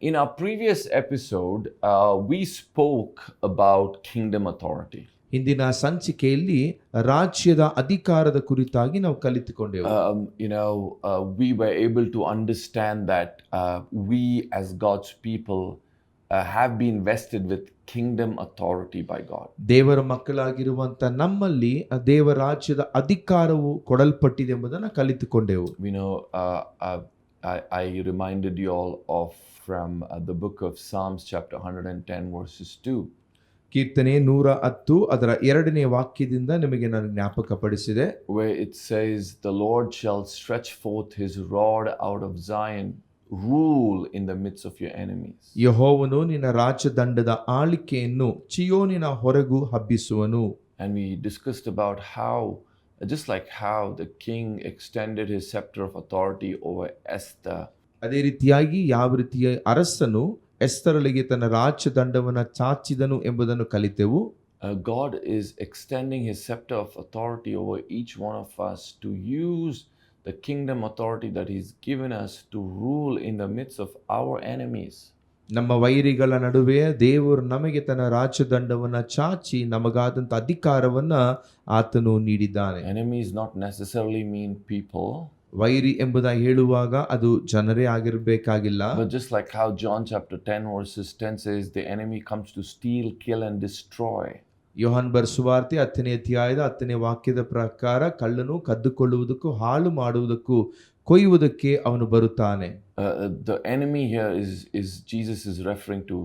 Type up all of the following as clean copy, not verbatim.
In our previous episode, we spoke about kingdom authority. ಇಂದಿನ ಸಂಚಿಕೆಯಲ್ಲಿ ರಾಜ್ಯದ ಅಧಿಕಾರದ ಕುರಿತಾಗಿ ನಾವು ಕಲಿತುಕೊಂಡೆವು. We were able to understand that we as God's people have been vested with kingdom authority by God. ದೇವರ ಮಕ್ಕಳಾಗಿರುವಂತ ನಮ್ಮಲ್ಲಿ ದೇವರ ರಾಜ್ಯದ ಅಧಿಕಾರವು ಕೊಡಲ್ಪಟ್ಟಿದೆ ಎಂಬುದನ್ನು ಕಲಿತುಕೊಂಡೆವು. I reminded you all of from the book of Psalms chapter 110 verses 2. ಕೀರ್ತನೆ 110 ಅದರ 2ನೇ ವಾಕ್ಯದಿಂದ ನಿಮಗೆ ನಾನು ಜ್ಞಾಪಕಪಡಿಸಿದೆ. Where it says, "The Lord shall stretch forth his rod out of Zion, rule in the midst of your enemies." ಯೆಹೋವನು ನಿನ್ನ ರಾಜದಂಡದ ಆಳಿಕೆಯನ್ನು ಚಿಯೋನಿನ ಹೊರಗೂ ಹಬ್ಬಿಸುವನು. And we discussed about how, just like how the king extended his scepter of authority over Esther. ಅದೇ ರೀತಿಯಾಗಿ ಯಾವ ರೀತಿಯ ಅರಸನು ಎಸ್ತರಳಿಗೆ ತನ್ನ ರಾಜದಂಡವನ್ನು ಚಾಚಿದನು ಎಂಬುದನ್ನು ಕಲಿತೆವು. God is extending his scepter of authority over each one of us to use the kingdom authority that he's given us to rule in the midst of our enemies. ನಮ್ಮ ವೈರಿಗಳ ನಡುವೆ ದೇವರು ನಮಗೆ ತನ್ನ ರಾಜದಂಡವನ್ನು ಚಾಚಿ ನಮಗಾದಂಥ ಅಧಿಕಾರವನ್ನು ಆತನು ನೀಡಿದ್ದಾನೆ. Enemies not necessarily mean people. ವೈರಿ ಎಂಬುದಾಗಿ ಹೇಳುವಾಗ ಅದು ಜನರೇ ಆಗಿರಬೇಕಾಗಿಲ್ಲ. But just like how John chapter 10 verses 10 says, the enemy comes to steal, kill and destroy. ಯೋಹಾನ್ ಸುವಾರ್ತೆ 10ನೇ ಅಧ್ಯಾಯದ 10ನೇ ವಾಕ್ಯದ ಪ್ರಕಾರ ಕಳ್ಳನು ಕದ್ದುಕೊಳ್ಳುವುದಕ್ಕೂ ಹಾಳು ಮಾಡುವುದಕ್ಕೂ ಕೊಯ್ಯುವುದಕ್ಕೆ ಅವನು ಬರುತ್ತಾನೆ. The enemy here is Jesus is referring to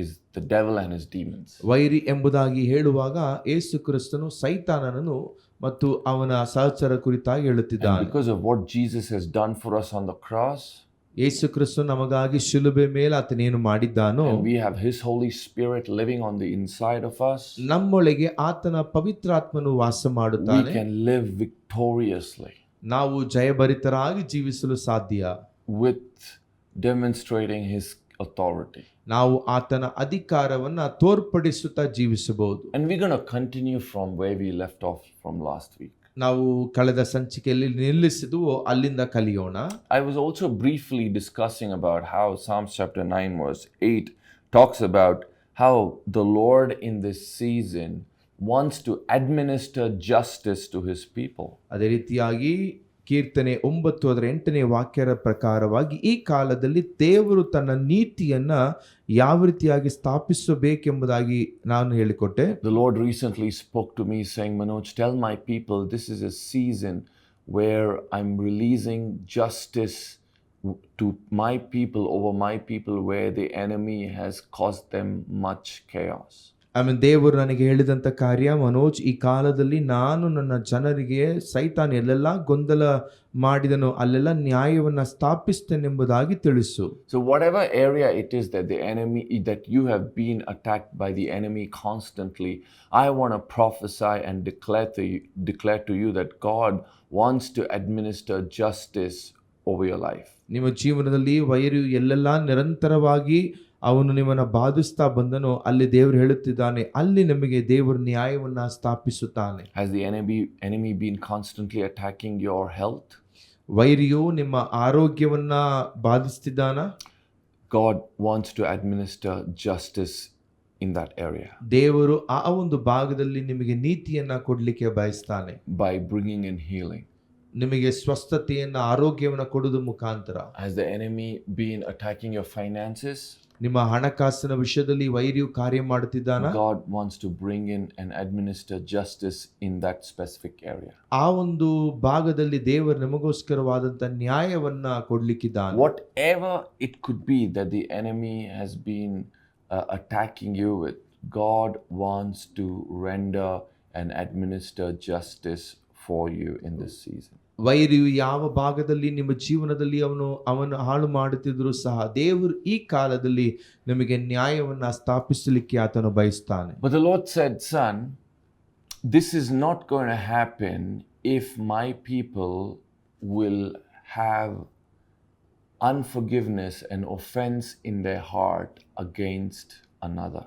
is the devil and his demons. ವೈರಿ ಎಂಬುದಾಗಿ ಹೇಳುವಾಗ ಯೇಸು ಕ್ರಿಸ್ತನು ಸೈತಾನನನ್ನು ಮತ್ತು ಅವನ ಸಹಚರ ಕುರಿತಾಗಿ ಹೇಳುತ್ತಿದ್ದಾನೆ. Because of what Jesus has done for us on the cross, ಯೇಸು ಕ್ರಿಸ್ತನು ನಮಗಾಗಿ ಶಿಲುಬೆ ಮೇಲೆ ಆತನೇನು ಮಾಡಿದ್ದಾನೋ, and we have his Holy Spirit living on the inside of us, ನಮ್ಮೊಳಗೆ ಆತನ ಪವಿತ್ರಾತ್ಮನು ವಾಸ ಮಾಡುತ್ತಾನೆ. we can live victoriously. ನಾವು ಜಯಭರಿತರಾಗಿ ಜೀವಿಸಲು ಸಾಧ್ಯ. With demonstrating his authority. ನಾವು ಆತನ ಅಧಿಕಾರವನ್ನು ತೋರ್ಪಡಿಸುತ್ತಾ ಜೀವಿಸಬಹುದು. And we're going to continue from where we left off from last week. ನಾವು ಕಳೆದ ಸಂಚಿಕೆಯಲ್ಲಿ ನಿಲ್ಲಿಸಿದುವು ಅಲ್ಲಿಂದ ಕಲಿಯೋಣ. I was also briefly discussing about how Psalms chapter 9 verse 8 talks about how the Lord in this season wants to administer justice to his people. ಅದೇ ರೀತಿಯಾಗಿ ಕೀರ್ತನೆ 9 ಅದರ 8ನೇ ವಾಕ್ಯದ ಪ್ರಕಾರವಾಗಿ ಈ ಕಾಲದಲ್ಲಿ ದೇವರು ತನ್ನ ನೀತಿಯನ್ನ ಯಾವ ರೀತಿಯಾಗಿ ಸ್ಥಾಪಿಸಬೇಕೆಂಬುದಾಗಿ ನಾನು ಹೇಳಿಕೊಟ್ಟೆ. The Lord recently spoke to me saying, "Manoj, tell my people this is a season where I'm releasing justice to my people over my people where the enemy has caused them much chaos." ಆಮೇಲೆ ದೇವರು ನನಗೆ ಹೇಳಿದಂಥ ಕಾರ್ಯ, ಮನೋಜ್, ಈ ಕಾಲದಲ್ಲಿ ನಾನು ನನ್ನ ಜನರಿಗೆ ಸೈತಾನ್ ಎಲ್ಲೆಲ್ಲ ಗೊಂದಲ ಮಾಡಿದನೋ ಅಲ್ಲೆಲ್ಲ ನ್ಯಾಯವನ್ನು ಸ್ಥಾಪಿಸ್ತೇನೆಂಬುದಾಗಿ ತಿಳಿಸು. So whatever area it is that the enemy, that you have been attacked by the enemy constantly, I want to prophesy and declare to you that God wants to administer justice over your life. ನಿಮ್ಮ ಜೀವನದಲ್ಲಿ ವೈರಿಯು ಎಲ್ಲೆಲ್ಲ ನಿರಂತರವಾಗಿ ಅವನು ನಿಮ್ಮನ್ನು ಬಾಧಿಸ್ತಾ ಬಂದನೋ ಅಲ್ಲಿ ದೇವರು ಹೇಳುತ್ತಿದ್ದಾನೆ, ಅಲ್ಲಿ ನಮಗೆ ದೇವರು ನ್ಯಾಯವನ್ನ ಸ್ಥಾಪಿಸುತ್ತಾನೆ. Has the enemy been constantly attacking your health? ವೈರಿಯು ನಿಮ್ಮ ಆರೋಗ್ಯವನ್ನ ಬಾಧಿಸ್ತಿದ್ದಾನ? God wants to administer justice in that area. ದೇವರು ಆ ಒಂದು ಭಾಗದಲ್ಲಿ ನಿಮಗೆ ನೀತಿಯನ್ನ ಕೊಡ್ಲಿಕ್ಕೆ ಬಯಸ್ತಾನೆ. By bringing in healing. ನಿಮಗೆ ಸ್ವಸ್ಥತೆಯನ್ನ ಆರೋಗ್ಯವನ್ನ ಕೊಡುವ ಮುಖಾಂತರ. Has the enemy been attacking your finances? ನಿಮ್ಮ ಹಣಕಾಸಿನ ವಿಷಯದಲ್ಲಿ ವೈರಿಯು ಕಾರ್ಯ ಮಾಡುತ್ತಿದ್ದಾನ? God wants to bring in and administer justice in that specific area. ಆ ಒಂದು ಭಾಗದಲ್ಲಿ ದೇವರು ನಮಗೋಸ್ಕರವಾದಂತ ನ್ಯಾಯವನ್ನ ಕೊಡ್ಲಿಕ್ಕಿದ್ದಾನೆ. Whatever it could be that the enemy has been attacking you with, God wants to render and administer justice for you in this season. ವೈರಿಯು ಯಾವ ಭಾಗದಲ್ಲಿ ನಿಮ್ಮ ಜೀವನದಲ್ಲಿ ಅವನು ಹಾಳು ಮಾಡುತ್ತಿದ್ರೂ ಸಹ ದೇವರು ಈ ಕಾಲದಲ್ಲಿ ನಿಮಗೆ ನ್ಯಾಯವನ್ನ ಸ್ಥಾಪಿಸಲಿಕ್ಕೆ ಆತನು ಬಯಸ್ತಾನೆ. But the Lord said, "Son, this is not going to happen if my people will have unforgiveness and offense in their heart against another."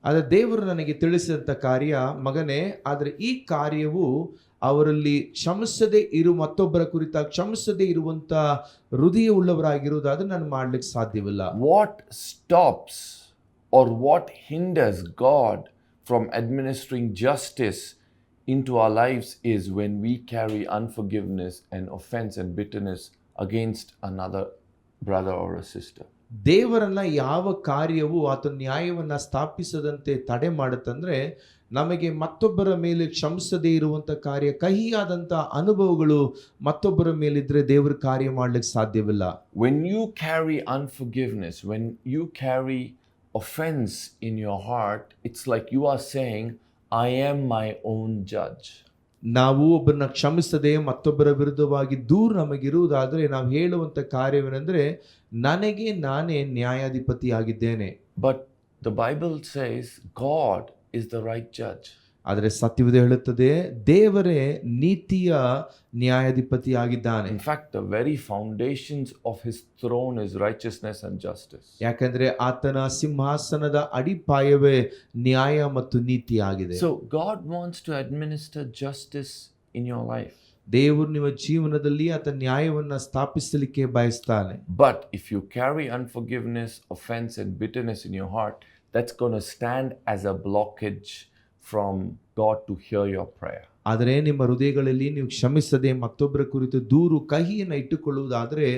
ಆದರೆ ದೇವರು ನನಗೆ ತಿಳಿಸಿದಂಥ ಕಾರ್ಯ, ಮಗನೇ, ಆದರೆ ಈ ಕಾರ್ಯವು ಅವರಲ್ಲಿ ಕ್ಷಮಿಸದೇ ಮತ್ತೊಬ್ಬರ ಕುರಿತ ಕ್ಷಮಿಸದೇ ಇರುವಂತ ಹೃದಯ ಉಳ್ಳವರಾಗಿರುವುದಾದ್ರೆ ನಾನು ಮಾಡ್ಲಿಕ್ಕೆ ಸಾಧ್ಯವಿಲ್ಲ. What stops or what hinders God from administering justice into our lives is when we carry unforgiveness and offense and bitterness against another brother or a sister. ದೇವರನ್ನ ಯಾವ ಕಾರ್ಯವು ಆತನ ನ್ಯಾಯವನ್ನ ಸ್ಥಾಪಿಸದಂತೆ ತಡೆ ಮಾಡುತ್ತಂದ್ರೆ ನಮಗೆ ಮತ್ತೊಬ್ಬರ ಮೇಲೆ ಕ್ಷಮಿಸದೇ ಇರುವಂತ ಕಾರ್ಯ, ಕಹಿಯಾದಂತ ಅನುಭವಗಳು ಮತ್ತೊಬ್ಬರ ಮೇಲಿದ್ರೆ ದೇವರ ಕಾರ್ಯ ಮಾಡ್ಲಿಕ್ಕೆ ಸಾಧ್ಯವಿಲ್ಲ. When you carry unforgiveness, when you carry offense in your heart, it's like you are saying, I am my own judge. ನಾವು ಒಬ್ಬರನ್ನ ಕ್ಷಮಿಸದೆ ಮತ್ತೊಬ್ಬರ ವಿರುದ್ಧವಾಗಿ ದೂರ ನಮಗಿರುವುದಾದ್ರೆ ನಾವು ಹೇಳುವಂತ ಕಾರ್ಯವೇನೆಂದ್ರೆ ನನಗೆ ನಾನೇ ನ್ಯಾಯಾಧಿಪತಿಯಾಗಿದ್ದೇನೆ. But the Bible says God is the right judge. ಆದರೆ ಸತ್ಯವೇದ ಹೇಳುತ್ತದೆ ದೇವರೇ ನೀತಿಯ ನ್ಯಾಯಾಧಿಪತಿಯಾಗಿದ್ದಾನೆ. In fact, the very foundations of his throne is righteousness and justice. ಯಾಕಂದ್ರೆ ಆತನ ಸಿಂಹಾಸನದ ಅಡಿಪಾಯವೇ ನ್ಯಾಯ ಮತ್ತು ನೀತಿಯಾಗಿದೆ. So God wants to administer justice in your life. ದೇವರು ನಿಮ್ಮ ಜೀವನದಲ್ಲಿ ಆತನ ನ್ಯಾಯವನ್ನ ಸ್ಥಾಪಿಸಲಿಕ್ಕೆ ಬಯಸ್ತಾನೆ. But if you carry unforgiveness, offense and bitterness in your heart, that's going to stand as a blockage from God to hear your prayer. ಆದರೆ ನಿಮ್ಮ ಹೃದಯಗಳಲ್ಲಿ ನೀವು ಕ್ಷಮಿಸದೆ ಮತ್ತೊಬ್ಬರ ಕುರಿತು ದೂರು ಕಹಿಯನ್ನು ಇಟ್ಟುಕೊಳ್ಳುವುದಾದರೆ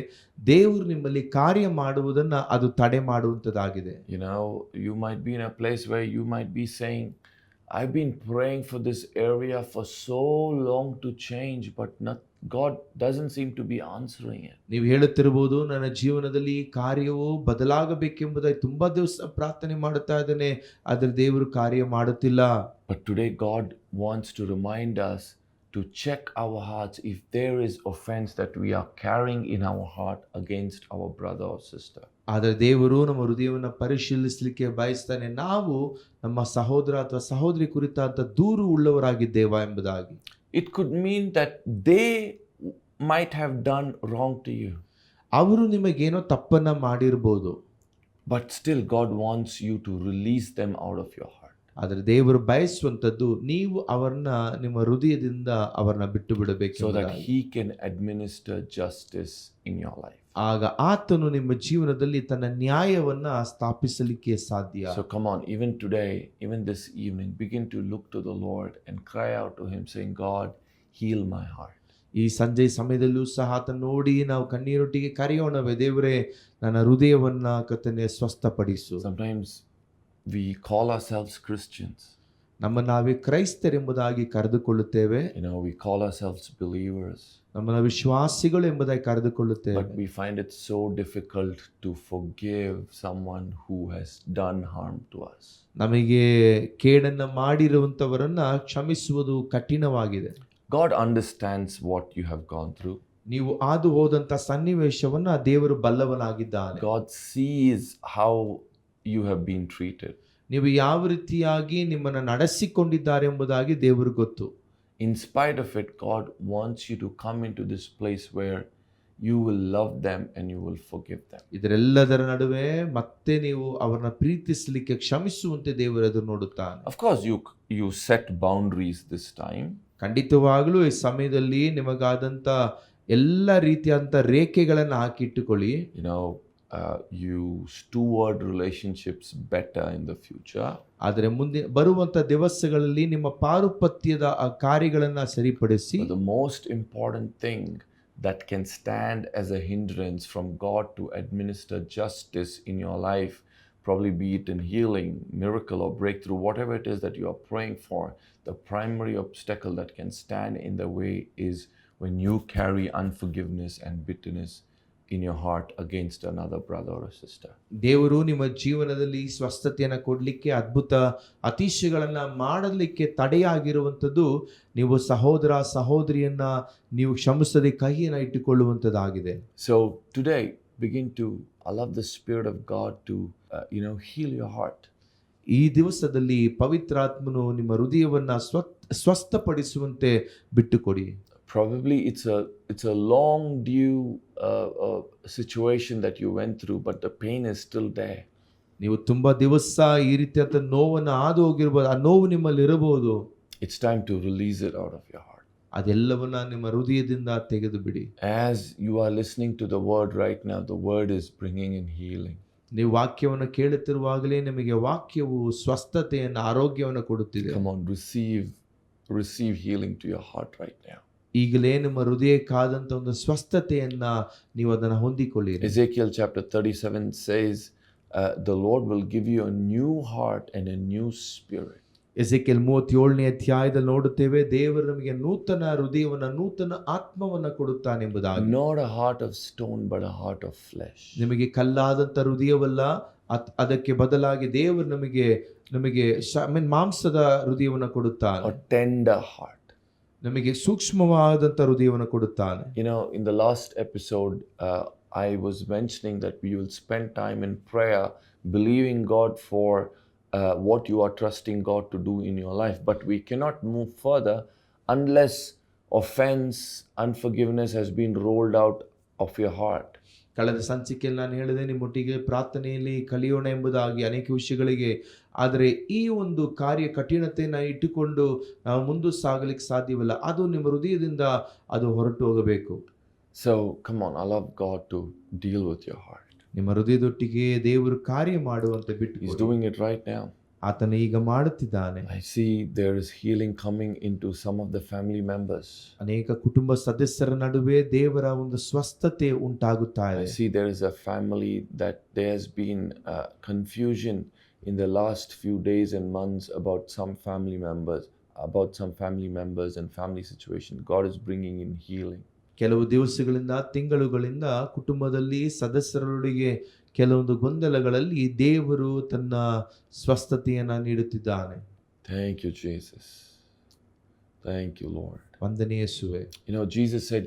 ದೇವರು ನಿಮ್ಮಲ್ಲಿ ಕಾರ್ಯ ಮಾಡುವುದನ್ನ ಅದು ತಡೆ ಮಾಡುವಂತದ್ದಾಗಿದೆ. You know, you might be in a place where you might be saying, I've been praying for this area for so long to change, but God doesn't seem to be answering it. ನೀವು ಹೇಳುತ್ತಿರಬಹುದು, ನನ್ನ ಜೀವನದಲ್ಲಿ ಕಾರ್ಯವು ಬದಲಾಗಬೇಕೆಂಬುದಾಗಿ ತುಂಬಾ ದಿವಸ ಪ್ರಾರ್ಥನೆ ಮಾಡುತ್ತಾ ಇದ್ದೇನೆ, ಆದರೆ ದೇವರು ಕಾರ್ಯ ಮಾಡುತ್ತಿಲ್ಲ. But today God wants to remind us to check our hearts if there is offense that we are carrying in our heart against our brother or sister. ಆದರೆ ದೇವರು ನಮ್ಮ ಹೃದಯವನ್ನು ಪರಿಶೀಲಿಸಲಿಕ್ಕೆ ಬಯಸ್ತಾನೆ, ನಾವು ನಮ್ಮ ಸಹೋದರ ಅಥವಾ ಸಹೋದರಿ ಕುರಿತಾದ ದೂರು ಉಳ್ಳವರಾಗಿದ್ದೇವಾ ಎಂಬುದಾಗಿ. It could mean that they might have done wrong to you. ಅವರು ನಿಮಗೇನೋ ತಪ್ಪನ್ನ ಮಾಡಿರಬಹುದು. But still God wants you to release them out of your heart. ಆದರೆ ದೇವರು ಬಯಸುವಂತದ್ದು ನೀವು ಅವರನ್ನ ನಿಮ್ಮ ಹೃದಯದಿಂದ ಅವರನ್ನ ಬಿಟ್ಟು ಬಿಡಬೇಕು, so that he can administer justice in your life. ಆಗ ಆತನು ನಿಮ್ಮ ಜೀವನದಲ್ಲಿ ತನ್ನ ನ್ಯಾಯವನ್ನ ಸ್ಥಾಪಿಸಲಿಕ್ಕೆ ಸಾಧ್ಯ. So come on, even today, even this evening, begin to look to the Lord and cry out to him saying, God, heal my heart. ಈ ಸಂಜೆ ಸಮಯದಲ್ಲೂ ಸಹ ಆತನ ನೋಡಿ ನಾವು ಕಣ್ಣೀರೊಟ್ಟಿಗೆ ಕರೆಯೋಣವೇ, ದೇವರೇ ನನ್ನ ಹೃದಯವನ್ನ ಕರ್ತನೇ ಸ್ವಸ್ಥಪಡಿಸು. Sometimes we call ourselves Christians. ನಮ್ಮ ನಾವೇ ಕ್ರೈಸ್ತರೆಂಬುದಾಗಿ ಕರೆದುಕೊಳ್ಳುತ್ತೇವೆ. You know, we call ourselves believers. ನಮ್ಮನ್ನ ವಿಶ್ವಾಸಿಗಳು ಎಂಬುದಾಗಿ ಕರೆದುಕೊಳ್ಳುತ್ತೇವೆ. But we find it so difficult to forgive someone who has done harm to us. ನಮಗೆ ಕೇಡನ್ನ ಮಾಡಿರುವಂತವರನ್ನ ಕ್ಷಮಿಸುವುದು ಕಠಿಣವಾಗಿದೆ. God understands what you have gone through. ನೀವು ಹಾದು ಹೋದಂತ ಸನ್ನಿವೇಶವನ್ನ ದೇವರು ಬಲ್ಲವನಾಗಿದ್ದಾನೆ. God sees how you have been treated. ನೀವು ಯಾವ ರೀತಿಯಾಗಿ ನಿಮ್ಮನ್ನ ನಡೆಸಿಕೊಂಡಿದ್ದಾರೆ ಎಂಬುದಾಗಿ ದೇವರು ಗೊತ್ತು. In spite of it, God wants you to come into this place where you will love them and you will forgive them. ಇದರೆಲ್ಲದರ ನಡುವೆ ಮತ್ತೆ ನೀವು ಅವರನ್ನ ಪ್ರೀತಿಸಲಿಕ್ಕೆ ಕ್ಷಮಿಸುವಂತೆ ದೇವರು ಅದನ್ನು ನೋಡುತ್ತಾನೆ. Of course, you set boundaries this time. ಖಂಡಿತವಾಗಲೂ ಈ ಸಮಯದಲ್ಲಿ ನಿಮಗಾದಂತ ಎಲ್ಲ ರೀತಿಯಾದಂತ ರೇಖೆಗಳನ್ನು ಹಾಕಿಟ್ಟುಕೊಳ್ಳಿ. You know, you steward relationships better in the future. ಆದರೆ ಮುಂದೆ ಬರುವಂತ ದಿವಸಗಳಲ್ಲಿ ನಿಮ್ಮ ಪಾರುಪತ್ಯದ ಆ ಕಾರ್ಯಗಳನ್ನ ಸರಿಪಡಿಸಿ. But the most important thing that can stand as a hindrance from God to administer justice in your life, probably be it in healing, miracle or breakthrough, whatever it is that you are praying for, the primary obstacle that can stand in the way is when you carry unforgiveness and bitterness in your heart against another brother or sister. ದೇವರು ನಿಮ್ಮ ಜೀವನದಲ್ಲಿ ಸ್ವಸ್ಥತೆಯನ್ನು ಕೊಡಲಿಕ್ಕೆ, ಅದ್ಭುತ ಅತಿಶಯಗಳನ್ನ ಮಾಡಲಿಕ್ಕೆ ತಡೆಯಾಗಿರುವಂಥದ್ದು ನೀವು ಸಹೋದರ ಸಹೋದರಿಯನ್ನ ನೀವು ಕ್ಷಮಿಸದೆ ಕಹಿಯನ್ನು ಇಟ್ಟುಕೊಳ್ಳುವಂಥದ್ದಾಗಿದೆ. So today begin to allow the Spirit of God to heal your heart. ಈ ದಿವಸದಲ್ಲಿ ಪವಿತ್ರಾತ್ಮನು ನಿಮ್ಮ ಹೃದಯವನ್ನ ಸ್ವಸ್ಥಪಡಿಸುವಂತೆ ಬಿಟ್ಟುಕೊಡಿ. Probably it's a long due situation that you went through, but the pain is still there. ನೀವು ತುಂಬಾ ದಿವಸ ಈ ರೀತಿಯಾದ ನೋವನ್ನು ಹಾದು ಹೋಗಿರಬಹುದು, ಆ ನೋವು ನಿಮ್ಮಲ್ಲಿ ಇರಬಹುದು. It's time to release it out of your heart. ಅದೆಲ್ಲವನ್ನ ನಿಮ್ಮ ಹೃದಯದಿಂದ ತೆಗೆದು ಬಿಡಿ. As you are listening to the word right now, the word is bringing in healing. ನೀವು ವಾಕ್ಯವನ್ನು ಕೇಳುತ್ತಿರುವಾಗಲೇ ನಿಮಗೆ ವಾಕ್ಯವು ಸ್ವಸ್ಥತೆಯನ್ನು, ಆರೋಗ್ಯವನ್ನು ಕೊಡುತ್ತಿದೆ. Come on, receive healing to your heart right now. ಈಗಲೇ ನಿಮ್ಮ ಹೃದಯಕ್ಕಾದಂತ ಒಂದು ಸ್ವಸ್ಥತೆಯನ್ನ ನೀವು ಅದನ್ನು ಹೊಂದಿಕೊಳ್ಳಿರಿ. Ezekiel chapter 37 says, the Lord will give you a new heart and a new spirit. Ezekiel 37ನೇ ಅಧ್ಯಾಯದಲ್ಲಿ ನೋಡುತ್ತೇವೆ, ದೇವರು ನಮಗೆ ನೂತನ ಹೃದಯವನ್ನ, ನೂತನ ಆತ್ಮವನ್ನ ಕೊಡುತ್ತಾನೆಂಬುದಾಗಿ. Not a heart of stone, but a heart of flesh. ನಿಮಗೆ ಕಲ್ಲಾದಂತ ಹೃದಯವಲ್ಲ, ಅದಕ್ಕೆ ಬದಲಾಗಿ ದೇವರು ನಮಗೆ ಮಾಂಸದ ಹೃದಯವನ್ನು ಕೊಡುತ್ತಾನೆ. A tender heart. ನಮಗೆ ಸೂಕ್ಷ್ಮವಾದಂತ ಹೃದಯವನ್ನು ಕೊಡುತ್ತಾನೆ. You know, in the last episode, I was mentioning that we will spend time in prayer, believing God for what you are trusting God to do in your life. But we cannot move further unless offense, unforgiveness has been rolled out of your heart. ಕಳೆದ ಸಂಚಿಕೆಯಲ್ಲಿ ನಾನು ಹೇಳಿದೆ, ನಿಮ್ಮೊಟ್ಟಿಗೆ ಪ್ರಾರ್ಥನೆಯಲ್ಲಿ ಕಲಿಯೋಣ ಎಂಬುದಾಗಿ ಅನೇಕ ವಿಷಯಗಳಿಗೆ. ಆದರೆ ಈ ಒಂದು ಕಾರ್ಯ ಕಠಿಣತೆಯನ್ನು ಇಟ್ಟುಕೊಂಡು ನಾವು ಮುಂದೆ ಸಾಗಲಿಕ್ಕೆ ಸಾಧ್ಯವಿಲ್ಲ. ಅದು ನಿಮ್ಮ ಹೃದಯದಿಂದ ಅದು ಹೊರಟು ಹೋಗಬೇಕು. So come on, allow God to deal with your heart. ನಿಮ್ಮ ಹೃದಯದೊಟ್ಟಿಗೆ ದೇವರು ಕಾರ್ಯ ಮಾಡುವಂತೆ ಬಿಟ್ಟು. He's doing it right now. ಆತನ ಈಗ ಮಾಡುತ್ತಿದ್ದಾನೆ. I see there is healing coming into some of the family members. ಅನೇಕ ಕುಟುಂಬ ಸದಸ್ಯರ ನಡುವೆ ದೇವರ ಒಂದು ಸ್ವಸ್ಥತೆ ಉಂಟಾಗುತ್ತಾ ಇದೆ. I see there is a family that there has been confusion in the last few days and months about some family members and family situation. God is bringing in healing. ಕೆಲವು ದಿವಸಗಳಿಂದ, ತಿಂಗಳುಗಳಿಂದ ಕುಟುಂಬದಲ್ಲಿ ಸದಸ್ಯರೊಳಗೆ ಕೆಲವೊಂದು ಗೊಂದಲಗಳಲ್ಲಿ ದೇವರು ತನ್ನ ಸ್ವಸ್ಥತೆಯನ್ನ ನೀಡುತ್ತಿದ್ದಾನೆ. Thank you, Jesus. Thank you, Lord. ವಂದನೆ ಯೇಸುವೇ. You know, Jesus said,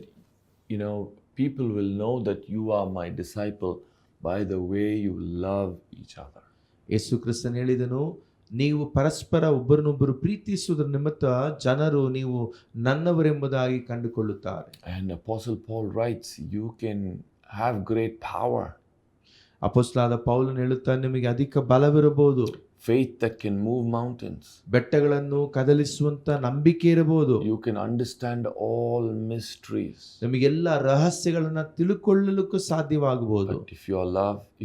you know, people will know that you are my disciple by the way you love each other. ಯೇಸು ಕ್ರಿಸ್ತನು ಹೇಳಿದನು, ನೀವು ಪರಸ್ಪರ ಒಬ್ಬರನ್ನೊಬ್ಬರು ಪ್ರೀತಿಸುವುದರ ನಿಮಿತ್ತ ಜನರು ನೀವು ನನ್ನವರೆಂಬುದಾಗಿ ಕಂಡುಕೊಳ್ಳುತ್ತಾರೆ. And Apostle Paul writes, you can have great power. ಅಪೊಸ್ತಲನಾದ ಪೌಲನು ಹೇಳುತ್ತಾನೆ, ನಿಮಗೆ ಅಧಿಕ ಬಲವಿರಬಹುದು. Faith that can move mountains. ಬೆಟ್ಟಗಳನ್ನು ಕದಲಿಸುವಂತ ನಂಬಿಕೆ ಇರಬಹುದು. You can understand all mysteries. ನಮಗೆಲ್ಲ ರಹಸ್ಯಗಳನ್ನ ತಿಳುಕೊಳ್ಳಲಿಕ್ಕೂ ಸಾಧ್ಯವಾಗಬಹುದು. But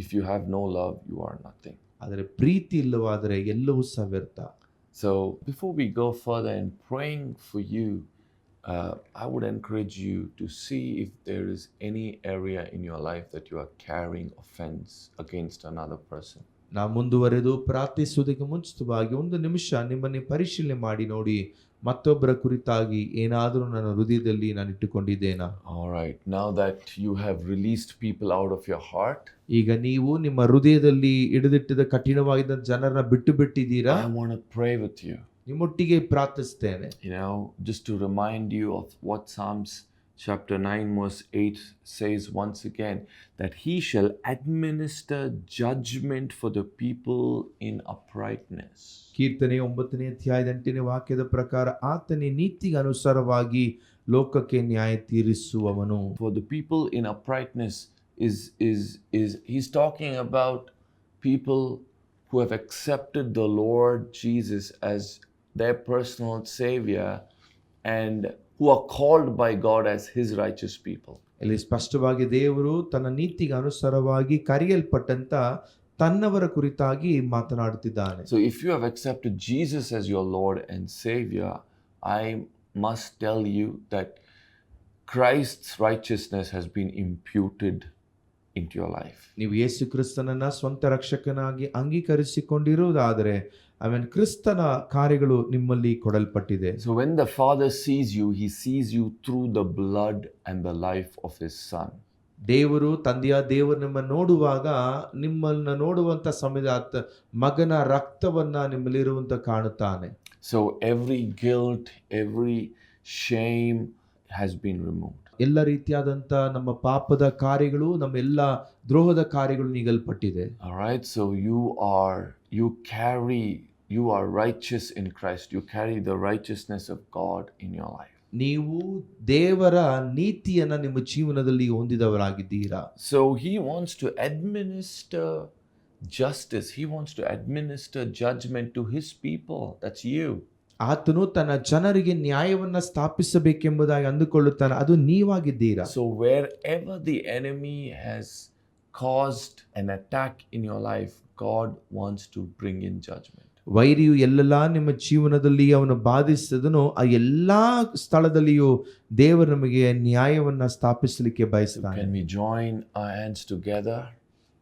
if you have no love, you are nothing. ಆದರೆ ಪ್ರೀತಿ ಇಲ್ಲವಾದರೆ ಎಲ್ಲವೂ ಸಹ ವ್ಯರ್ಥ. So before we go further in praying for you, I would encourage you to see if there is any area in your life that you are carrying offense against another person. ನಾವು ಮುಂದುವರೆದು ಪ್ರಾರ್ಥಿಸುವುದಕ್ಕೆ ಮುಂಚಿತವಾಗಿ ಒಂದು ನಿಮಿಷ ನಿಮ್ಮನ್ನೇ ಪರಿಶೀಲನೆ ಮಾಡಿ ನೋಡಿ, ಮತ್ತೊಬ್ಬರ ಕುರಿತಾಗಿ ಏನಾದರೂ ನನ್ನ ಹೃದಯದಲ್ಲಿ ನಾನು ಇಟ್ಟುಕೊಂಡಿದ್ದೇನಾ? All right, now that you have released people out of your heart, ಈಗ ನೀವು ನಿಮ್ಮ ಹೃದಯದಲ್ಲಿ ಹಿಡಿದಿಟ್ಟಿದ್ದ ಕಠಿಣವಾಗಿದ್ದ ಜನರನ್ನ ಬಿಟ್ಟು ಬಿಟ್ಟಿದ್ದೀರಾ? I want to pray with you. ನಿಮ್ಮೊಟ್ಟಿಗೆ ಪ್ರಾರ್ಥಿಸ್ತೇನೆ. You know, just to remind you of what Psalms chapter 9 verse 8 says once again, that he shall administer judgment for the people in uprightness. ಕೀರ್ತನೆ 9ನೇ ಅಧ್ಯಾಯದ 8ನೇ ವಾಕ್ಯದ ಪ್ರಕಾರ ಆತನೇ ನೀತಿಗೆ ಅನುಸಾರವಾಗಿ ಲೋಕಕ್ಕೆ ನ್ಯಾಯ ತೀರಿಸುವವನು. For the people in uprightness is he's talking about people who have accepted the Lord Jesus as their personal savior and who are called by God as his righteous people. ಇಲ್ಲಿ ಸ್ಪಷ್ಟವಾಗಿ ದೇವರು ತನ್ನ ನೀತಿಗೆ ಅನುಸಾರವಾಗಿ ಕರೆಯಲ್ಪಟ್ಟಂತ ತನ್ನವರ ಕುರಿತಾಗಿ ಮಾತನಾಡುತ್ತಿದ್ದಾನೆ. So if you have accepted Jesus as your Lord and Savior, I must tell you that Christ's righteousness has been imputed into your life. ನೀವು ಯೇಸು ಕ್ರಿಸ್ತನನ್ನ ಸ್ವಂತ ರಕ್ಷಕನಾಗಿ ಅಂಗೀಕರಿಸಿಕೊಂಡಿರುವುದಾದರೆ ಕ್ರಿಸ್ತನ ಕಾರ್ಯಗಳು ನಿಮ್ಮಲ್ಲಿ ಕೊಡಲ್ಪಟ್ಟಿದೆ. So when the Father sees you, he sees you through the blood and the life of his Son. ದೇವರು ನಿಮ್ಮನ್ನು ನೋಡುವಾಗ ನಿಮ್ಮನ್ನ ನೋಡುವಂತ ಸಮಯದ ಮಗನ ರಕ್ತವನ್ನ ನಿಮ್ಮಲ್ಲಿರುವಂತ ಕಾಣುತ್ತಾನೆ. So every guilt, every shame has been removed. ಎಲ್ಲ ರೀತಿಯಾದಂತ ನಮ್ಮ ಪಾಪದ ಕಾರ್ಯಗಳು, ನಮ್ಮ ಎಲ್ಲ ದ್ರೋಹದ ಕಾರ್ಯಗಳು ನೀಗಲ್ಪಟ್ಟಿದೆ. All right, so you are righteous in Christ. You carry the righteousness of God in your life. ನೀವು ದೇವರ ನೀತಿಯನ್ನ ನಿಮ್ಮ ಜೀವನದಲ್ಲಿ ಹೊಂದಿದವರಾಗಿದ್ದೀರಾ. So he wants to administer justice. He wants to administer judgment to his people. That's you. ಆತನು ತನ್ನ ಜನರಿಗೆ ನ್ಯಾಯವನ್ನ ಸ್ಥಾಪಿಸಬೇಕೆಂಬುದಾಗಿ ಅಂದುಕೊಳ್ಳುತ್ತಾನೆ, ಅದು ನೀವಾಗಿದ್ದೀರಾ. So wherever the enemy has caused an attack in your life, God wants to bring in judgment. ವೈರಿಯು ಎಲ್ಲೆಲ್ಲಾ ನಿಮ್ಮ ಜೀವನದಲ್ಲಿ ಅವನು ಬಾಧಿಸಿದನು, ಆ ಎಲ್ಲಾ ಸ್ಥಳದಲ್ಲಿಯೂ ದೇವರು ನಮಗೆ ನ್ಯಾಯವನ್ನ ಸ್ಥಾಪಿಸಲಿಕ್ಕೆ ಬಯಸ್ತಾನೆ. Can we join our hands together?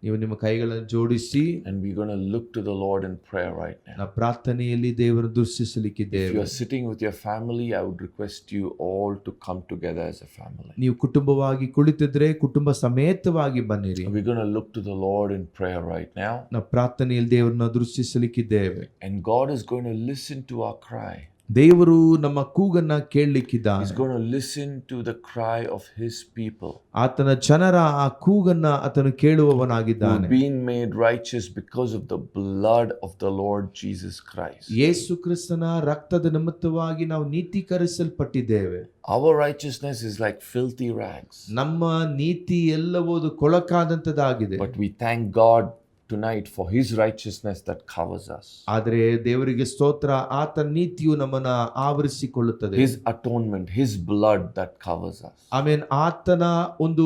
ನೀವು ನಿಮ್ಮ ಕೈಗಳನ್ನು ಜೋಡಿಸಿ And we're going to look to the Lord in prayer right now. ನಾವು ಪ್ರಾರ್ಥನೆಯಲ್ಲಿ ದೇವರನ್ನು If ದೃಷ್ಟಿಸಲಿಕ್ಕಿದ್ದೇವೆ. you are sitting with your family, I would request you all to come together as a family. ನೀವು ಕುಟುಂಬವಾಗಿ ಕುಳಿತಿದ್ರೆ ಕುಟುಂಬ ಸಮೇತವಾಗಿ ಬನ್ನಿರಿ. We're going to look to the Lord in prayer right now. ನಾವು ಪ್ರಾರ್ಥನೆಯಲ್ಲಿ ದೇವರನ್ನ ದೃಷ್ಟಿಸಲಿಕ್ಕಿದ್ದೇವೆ. And God is going to listen to our cry. ದೇವರು ನಮ್ಮ ಕೂಗನ್ನ ಕೇಳಲಿಕ್ಕಿದ್ದಾನೆ. He's going to listen to the cry of His people ಆತನ ಜನರ ಆ ಕೂಗನ್ನ ಆತನು ಕೇಳುವವನಾಗಿದ್ದಾನೆ. who've been made righteous because of the blood of the Lord Jesus Christ. ಯೇಸು ಕ್ರಿಸ್ತನ ರಕ್ತದ ನಿಮಿತ್ತವಾಗಿ ನಾವು ನೀತೀಕರಿಸಲ್ಪಟ್ಟಿದ್ದೇವೆ. Our righteousness is like filthy rags. ನಮ್ಮ ನೀತಿ ಎಲ್ಲವೂ ಕೊಳಕಾದಂತದಾಗಿದೆ. But we thank God tonight for His righteousness that covers us. ಆದರೆ ದೇವರಿಗೆ ಸ್ತೋತ್ರ, ಆತನ ನೀತಿಯು ನಮ್ಮನ್ನ ಆವರಿಸಿಕೊಳ್ಳುತ್ತದೆ. His atonement, His blood that covers us. ಆಮೇನ್ ಆತನ ಒಂದು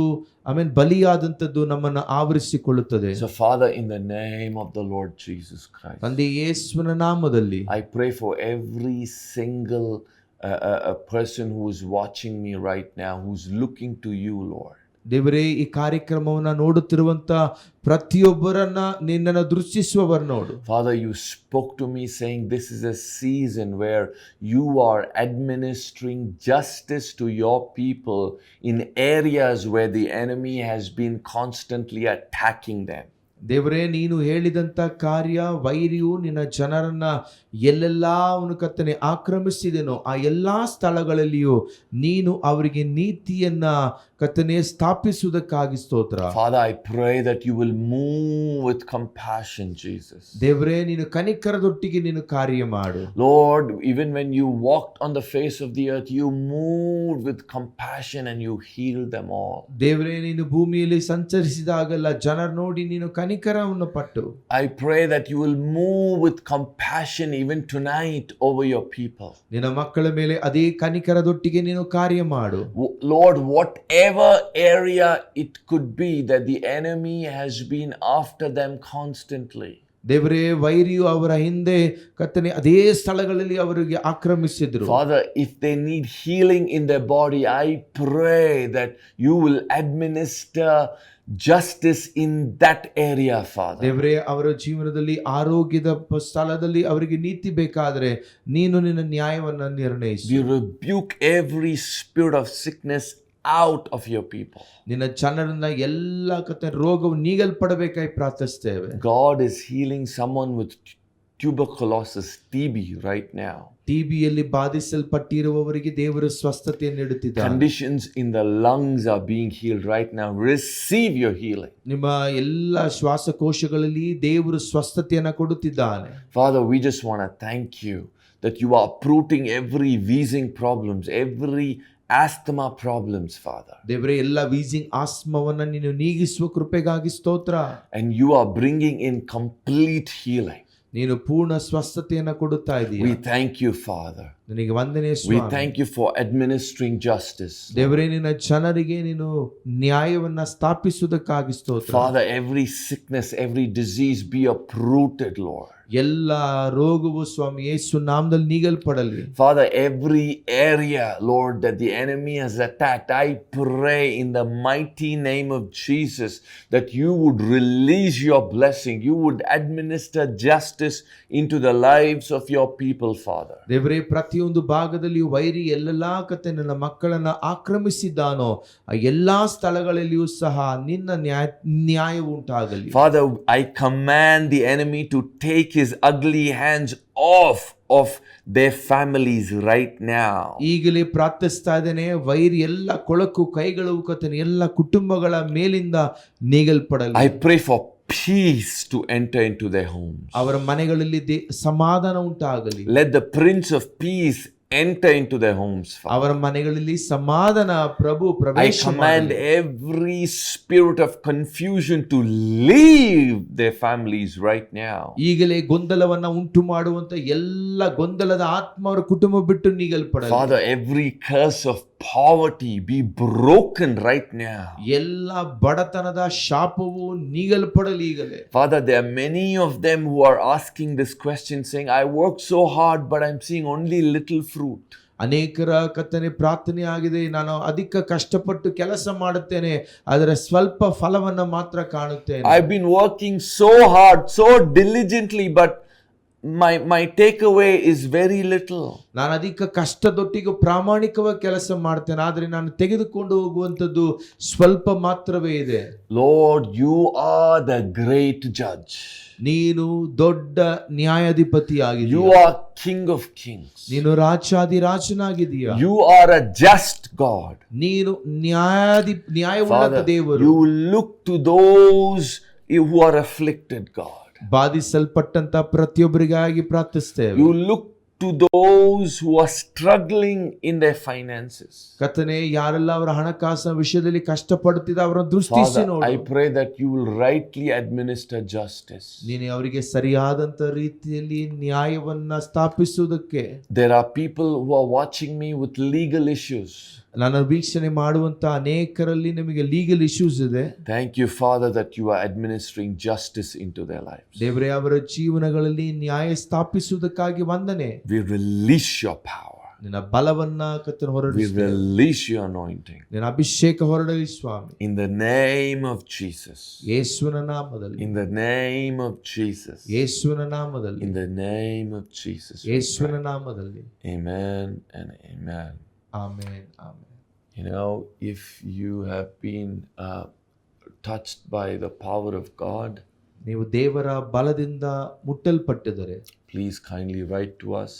ಬಲಿಯಾದಂತದ್ದು ನಮ್ಮನ್ನ ಆವರಿಸಿಕೊಳ್ಳುತ್ತದೆ. So Father, in the name of the Lord Jesus Christ, ತಂದೆ ಯೇಸುವಿನ ನಾಮದಲ್ಲಿ I pray for every single a person who is watching me right now, who's looking to you, Lord. ದೇವರೇ, ಈ ಕಾರ್ಯಕ್ರಮವನ್ನ ನೋಡುತ್ತಿರುವಂತ ಪ್ರತಿಯೊಬ್ಬರನ್ನ ನಿನ್ನನ್ನು ದೃಷ್ಟಿಸುವವರ ನೋಡು. Father, you spoke to me saying this is a season where you are administering justice to your people in areas where the enemy has been constantly attacking them. ದೇವರೇ, ನೀನು ಹೇಳಿದಂತ ಕಾರ್ಯ, ವೈರಿಯು ನಿನ್ನ ಜನರನ್ನ ಎಲ್ಲೆಲ್ಲಾ ಅವನು ಕರ್ತನೆ ಆಕ್ರಮಿಸಿದೆನೋ ಆ ಎಲ್ಲಾ ಸ್ಥಳಗಳಲ್ಲಿಯೂ ನೀನು ಅವರಿಗೆ ನೀತಿಯನ್ನ ಕರ್ತನೆ ಸ್ಥಾಪಿಸುವುದಕ್ಕಾಗಿ ಸ್ತೋತ್ರ. Father, I pray that you will move with compassion, Jesus. ದೇವರೇ, ನೀನು ಕನಿಕರದೊಟ್ಟಿಗೆ ನೀನು ಕಾರ್ಯ ಮಾಡು. Lord, even when you walked on the face of the earth, you moved with compassion and you healed them all. ದೇವರೇ, ನೀನು ಭೂಮಿಯಲ್ಲಿ ಸಂಚರಿಸಿದಾಗಲ್ಲ ಜನರ ನೋಡಿ ನೀನು ಕನಿಕರವನ್ನು ಪಟ್ಟು. I pray that you will move with compassion even tonight over your people. ನಿನ್ನ ಮಕ್ಕಳ ಮೇಲೆ ಅದೇ ಕನಿಕರದೊಟ್ಟಿಗೆ ನೀನು ಕಾರ್ಯ ಮಾಡು. Lord, whatever area it could be that the enemy has been after them constantly. ದೇವರೇ, ವೈರಿಯು ಅವರ ಹಿಂದೆ ಕರ್ತನೆ ಅದೇ ಸ್ಥಳಗಳಲ್ಲಿ ಅವರಿಗೆ ಆಕ್ರಮಿಸಿದ್ರು. Father, if they need healing in their body, I pray that you will administer justice in that area, Father. ದೇವರೇ, ಅವರ ಜೀವನದಲ್ಲಿ ಆರೋಗ್ಯದ ಸ್ಥಳದಲ್ಲಿ ಅವರಿಗೆ ನೀತಿ ಬೇಕಾದ್ರೆ ನೀನು ನಿನ್ನ ನ್ಯಾಯವನ್ನ ನಿರ್ಣಯಿಸು. We rebuke every spirit of sickness out of your people. ನಿನ್ನ ಜನರನ್ನ ಎಲ್ಲ ರೋಗವು ನೀಗಲ್ಪಡಬೇಕಾಗಿ ಪ್ರಾರ್ಥಿಸ್ತೇವೆ. God is healing someone with tuberculosis, TB right now. ಟಿಬಿಯಲ್ಲಿ ಬಾಧಿಸಲ್ಪಟ್ಟಿರುವವರಿಗೆ ದೇವರು ಸ್ವಸ್ಥತೆಯನ್ನು ನೀಡುತ್ತಿದ್ದಾನೆ. Conditions in the lungs are being healed right now. Receive your healing. ನಿಮ್ಮ ಎಲ್ಲ ಶ್ವಾಸಕೋಶಗಳಲ್ಲಿ ದೇವರು ಸ್ವಸ್ಥತೆಯನ್ನ ಕೊಡುತ್ತಿದ್ದಾನೆ. Father, we just want to thank you that you are uprooting every wheezing problems, every asthma problems, Father. ದೇವರೇ, ಎಲ್ಲ wheezing ಆಸ್ಮವನ್ನ ನೀನು ನೀಗಿಸುವ ಕೃಪೆಗಾಗಿ ಸ್ತೋತ್ರ. And you are bringing in complete healing. ನೀನು ಪೂರ್ಣ ಸ್ವಸ್ಥತೆಯನ್ನ ಕೊಡುತ್ತಾ ಇದೀಯ. We thank you, Father. ನಿನಗೆ ವಂದನೆ We Swami. thank you for administering justice. ದೇವರೇ, ನಿನ್ನ ಜನರಿಗೆ ನೀನು ನ್ಯಾಯವನ್ನ ಸ್ಥಾಪಿಸುವುದಕ್ಕಾಗಿ ಸ್ತೋತ್ರ. Father, every sickness, every disease be uprooted, Lord. ಎಲ್ಲ ರೋಗವು ಸ್ವಾಮಿ ಯೇಸು ನಾಮದಲ್ಲಿ ನೀಗಲ್ಪಡಲಿ. Father, every area, Lord, that the enemy has attacked, I pray in the mighty name of Jesus that you would release your blessing. You would administer justice into the lives of your people, Father. ದೇವರೇ, ಪ್ರತಿಯೊಂದು ಭಾಗದಲ್ಲಿ ವೈರಿ ಎಲ್ಲೆಲ್ಲಾ ನನ್ನ ಮಕ್ಕಳನ್ನ ಆಕ್ರಮಿಸಿದ್ದಾನೋ ಆ ಎಲ್ಲಾ ಸ್ಥಳಗಳಲ್ಲಿಯೂ ಸಹ ನಿನ್ನ ನ್ಯಾಯ ಉಂಟಾಗಲಿ. Father, I command the enemy to take his ugly hands off of their families right now. ಈಗಲೇ ಪ್ರಾರ್ಥಿಸ್ತಾ ಇದ್ದೇನೆ, ವೈರಿ ಎಲ್ಲ ಕೊಳಕು ಕೈಗಳು ಎಲ್ಲ ಕುಟುಂಬಗಳ ಮೇಲಿಂದ ನೀಗಲ್ಪಡಲಿ. I pray for peace to enter into their homes. ಅವರ ಮನೆಗಳಲ್ಲಿ ಸಮಾಧಾನ ಉಂಟಾಗಲಿ. Let the Prince of Peace enter into their homes, Father. ಅವರ ಮನೆಗಳಲ್ಲಿ ಸಮಾಧಾನ ಪ್ರಭು I ಪ್ರವೇಶ command ಮಾಡಲಿ. every spirit of confusion to leave their families right now. ಈಗಲೇ ಗೊಂದಲವನ್ನ ಉಂಟು ಮಾಡುವಂತ ಎಲ್ಲ ಗೊಂದಲದ ಆತ್ಮ ಅವರ ಕುಟುಂಬ ಬಿಟ್ಟು ನೀಗಲ್ಪಡಲಿ. Father, every curse of poverty be broken right now. ಎಲ್ಲ ಬಡತನದ ಶಾಪವು ನೀಗಲ್ಪಡಲಿ ಈಗಲೇ. Father, there are many of them who are asking this question saying, I work so hard but I'm seeing only little fruit. ಅನೇಕರ ಕರ್ತನೆ ಪ್ರಾರ್ಥನೆ ಆಗಿದೆ, ನಾನು ಅಧಿಕ ಕಷ್ಟಪಟ್ಟು ಕೆಲಸ ಮಾಡುತ್ತೇನೆ ಆದರೆ ಸ್ವಲ್ಪ ಫಲವನ್ನ ಮಾತ್ರ ಕಾಣುತ್ತೇನೆ. I've been working so hard, so diligently, but my takeaway is very little. ನಾನು ಅಧಿಕ ಕಷ್ಟದೊಟ್ಟಿಗೆ ಪ್ರಾಮಾಣಿಕವಾಗಿ ಕೆಲಸ ಮಾಡ್ತೇನೆ ಆದರೆ ನಾನು ತೆಗೆದುಕೊಂಡು ಹೋಗುವಂಥದ್ದು ಸ್ವಲ್ಪ ಮಾತ್ರವೇ ಇದೆ. Lord, you are the great judge. ನೀನು ದೊಡ್ಡ ನ್ಯಾಯಾಧಿಪತಿ You ಆಗಿದ್ದೀಯ. are King of kings. ನೀನು ರಾಜಾಧಿರಾಜನಾಗಿದ್ದೀಯ. You are a just God. ನೀನು ನ್ಯಾಯವುಳ್ಳ Father, ದೇವರು. you look to those who are afflicted, God. ಬಾಧಿಸಲ್ಪಟ್ಟಂತ ಪ್ರತಿಯೊಬ್ಬರಿಗಾಗಿ ಪ್ರಾರ್ಥಿಸ್ತೇವೆ. You look to those who are struggling in their finances. ಕರ್ತನೇ, ಯಾರೆಲ್ಲ ಅವರ ಹಣಕಾಸಿನ ವಿಷಯದಲ್ಲಿ ಕಷ್ಟಪಡುತ್ತಿದ್ದ ಅವರನ್ನು ದೃಷ್ಟಿಸಿ Father, ನೋಡು. I pray that you will rightly administer justice. ನೀನು ಅವರಿಗೆ ಸರಿಯಾದಂತ ರೀತಿಯಲ್ಲಿ ನ್ಯಾಯವನ್ನ ಸ್ಥಾಪಿಸುವುದಕ್ಕೆ. There are people who are watching me with legal issues. ನಾನು ವೀಕ್ಷಣೆ ಮಾಡುವಂತ ಅನೇಕರಲ್ಲಿ ನಿಮಗೆ ಲೀಗಲ್ ಇಶ್ಯೂಸ್ ಇದೆ. Thank you, Father, that you are administering justice into their lives. ದೇವರೇ, ಅವರ ಜೀವನಗಳಲ್ಲಿ ನ್ಯಾಯ ಸ್ಥಾಪಿಸುವುದಕ್ಕಾಗಿ ವಂದನೆ. We release your power. ನಿನ್ನ ಬಲವನ್ನ ಕರ್ತನ We ಹೊರಡಿಸುತ್ತೇವೆ. release your anointing. ನಿನ್ನ ಅಭಿಷೇಕ ಹೊರಡಲಿ ಸ್ವಾಮಿ. In the name of Jesus. ಯೇಸುವಿನ ನಾಮದಲ್ಲಿ. In the name of Jesus. ಯೇಸುವಿನ ನಾಮದಲ್ಲಿ. In the name of Jesus. ಯೇಸುವಿನ ನಾಮದಲ್ಲಿ. Amen and amen. Amen, amen. You know, if you have been touched by the power of God, ನೀವು ದೇವರ ಬಲದಿಂದ ಮುಟ್ಟಲ್ಪಟ್ಟಿದರೆ please kindly write to us.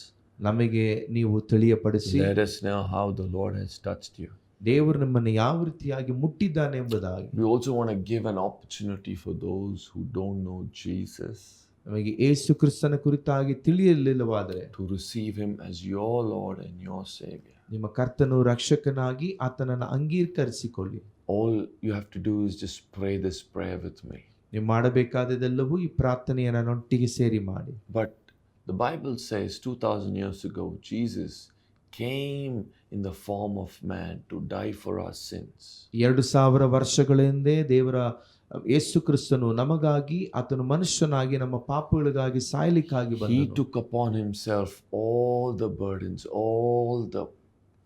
ನಮಗೆ ನೀವು ತಿಳಿಯಪಡಿಸಿ. Let us know how the Lord has touched you. ದೇವರು ನಿಮ್ಮನ್ನು ಯಾವ ರೀತಿಯಾಗಿ ಮುಟ್ಟಿದ್ದಾನೆ ಎಂಬುದಾಗಿ. We also want to give an opportunity for those who don't know Jesus ನಮಗೆ ಯೇಸು ಕ್ರಿಸ್ತನ ಕುರಿತಾಗಿ ತಿಳಿಯಲಿಲ್ಲವಾದರೆ to receive him as your Lord and your Savior. ನಿಮ್ಮ ಕರ್ತನು ರಕ್ಷಕನಾಗಿ ಆತನನ್ನು ಅಂಗೀಕರಿಸಿಕೊಳ್ಳಿ. All you have to do is just pray this prayer with me. ನೀವು ಮಾಡಬೇಕಾದದೆಲ್ಲವೂ ಈ ಪ್ರಾರ್ಥನೆಯನ್ನು ನನ್ನೊಟ್ಟಿಗೆ ಸೇರಿ ಮಾಡಿ. But the Bible says 2000 years ago, Jesus came in the form of man to die for our sins. 2000 ವರ್ಷಗಳ ಹಿಂದೆ ದೇವರ ಯೇಸು ಕ್ರಿಸ್ತನು ನಮಗಾಗಿ ಆತನು ಮನುಷ್ಯನಾಗಿ ನಮ್ಮ ಪಾಪಗಳಿಗಾಗಿ ಸಾಯಲಿಕ್ಕಾಗಿ ಬಂದನು. He took upon himself all the burdens, all the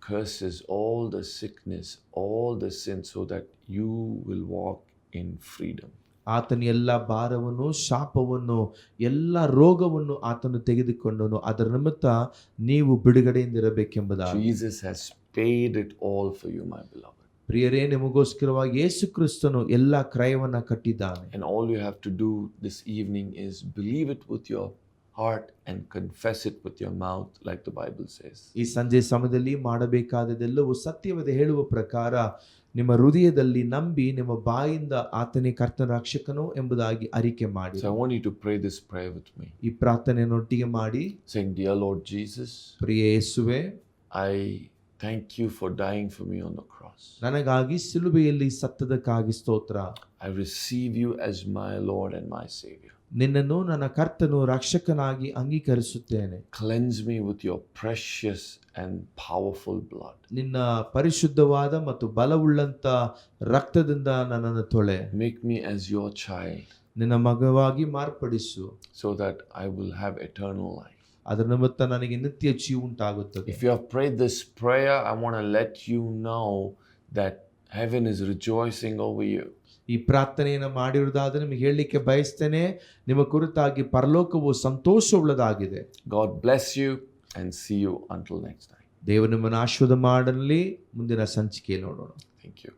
curses, all the sickness, all the sins, so that you will walk in freedom. ಆತನ ಎಲ್ಲ ಭಾರವನ್ನು, ಶಾಪವನ್ನು, ಎಲ್ಲ ರೋಗವನ್ನು ಆತನು ತೆಗೆದುಕೊಂಡನು. ಅದರ ನಿಮಿತ್ತ ನೀವು ಬಿಡುಗಡೆಯಿಂದ ಇರಬೇಕೆಂಬುದಾಗಿ. Jesus has paid it all for you, my beloved. ಪ್ರಿಯರೇ, ನಿಮಗೋಸ್ಕರವಾಗಿ ಯೇಸು ಕ್ರಿಸ್ತನು ಎಲ್ಲ ಕ್ರಯವನ್ನ ಕಟ್ಟಿದ್ದಾನೆ. And all you have to do this evening is believe it with your heart and confess it with your mouth, like the Bible says. ಈ ಸಂಜೆ ಸಮಯದಲ್ಲಿ ಮಾಡಬೇಕಾದದೆಲ್ಲವೂ ಸತ್ಯವಾದ ಹೇಳುವ ಪ್ರಕಾರ ನಿಮ್ಮ ಹೃದಯದಲ್ಲಿ ನಂಬಿ ನಿಮ್ಮ ಬಾಯಿಂದ ಆತನೇ ಕರ್ತನ ರಕ್ಷಕನು ಎಂಬುದಾಗಿ ಅರಿಕೆ ಮಾಡಿ. So I want you to pray this prayer with me. ಈ ಪ್ರಾರ್ಥನೆಯನ್ನೊಟ್ಟಿಗೆ ಮಾಡಿ, saying, Dear Lord Jesus, ಪ್ರಿಯ ಯೇಸುವೆ, I thank you for dying for me on the cross. ನನಗಾಗಿ ಸಿಲುಬೆಯಲ್ಲಿ ಸತ್ತದಕ್ಕಾಗಿ ಸ್ತೋತ್ರ. I receive you as my Lord and my Savior. ನಿನ್ನನ್ನು ನನ್ನ ಕರ್ತನು ರಕ್ಷಕನಾಗಿ ಅಂಗೀಕರಿಸುತ್ತೇನೆ. Cleanse me with your precious and powerful blood. ನಿನ್ನ ಪರಿಶುದ್ಧವಾದ ಮತ್ತು ಬಲವುಳ್ಳಂತ ರಕ್ತದಿಂದ ನನ್ನನ್ನು ತೊಳೆ. Make me as your child. ನಿನ್ನ ಮಗವಾಗಿ ಮಾರ್ಪಡಿಸು. So that I will have eternal life. ಅದರ ನಿಮಿತ್ತ ನನಗೆ ನಿತ್ಯ ಜೀವ ಉಂಟಾಗುತ್ತದೆ. If you have prayed this prayer, I want to let you know that heaven is rejoicing over you. ಈ ಪ್ರಾರ್ಥನೆಯನ್ನು ಮಾಡಿರುವುದಾದರೆ ನಿಮಗೆ ಹೇಳಲಿಕ್ಕೆ ಬಯಸ್ತೇನೆ, ನಿಮ್ಮ ಕುರಿತಾಗಿ ಪರಲೋಕವು ಸಂತೋಷವುಳ್ಳದಾಗಿದೆ. God bless you and see you until next time. ದೇವರು ನಿಮ್ಮನ್ನು ಆಶೀರ್ವಾದ ಮಾಡಲಿ. ಮುಂದಿನ ಸಂಚಿಕೆ ನೋಡೋಣ. Thank you.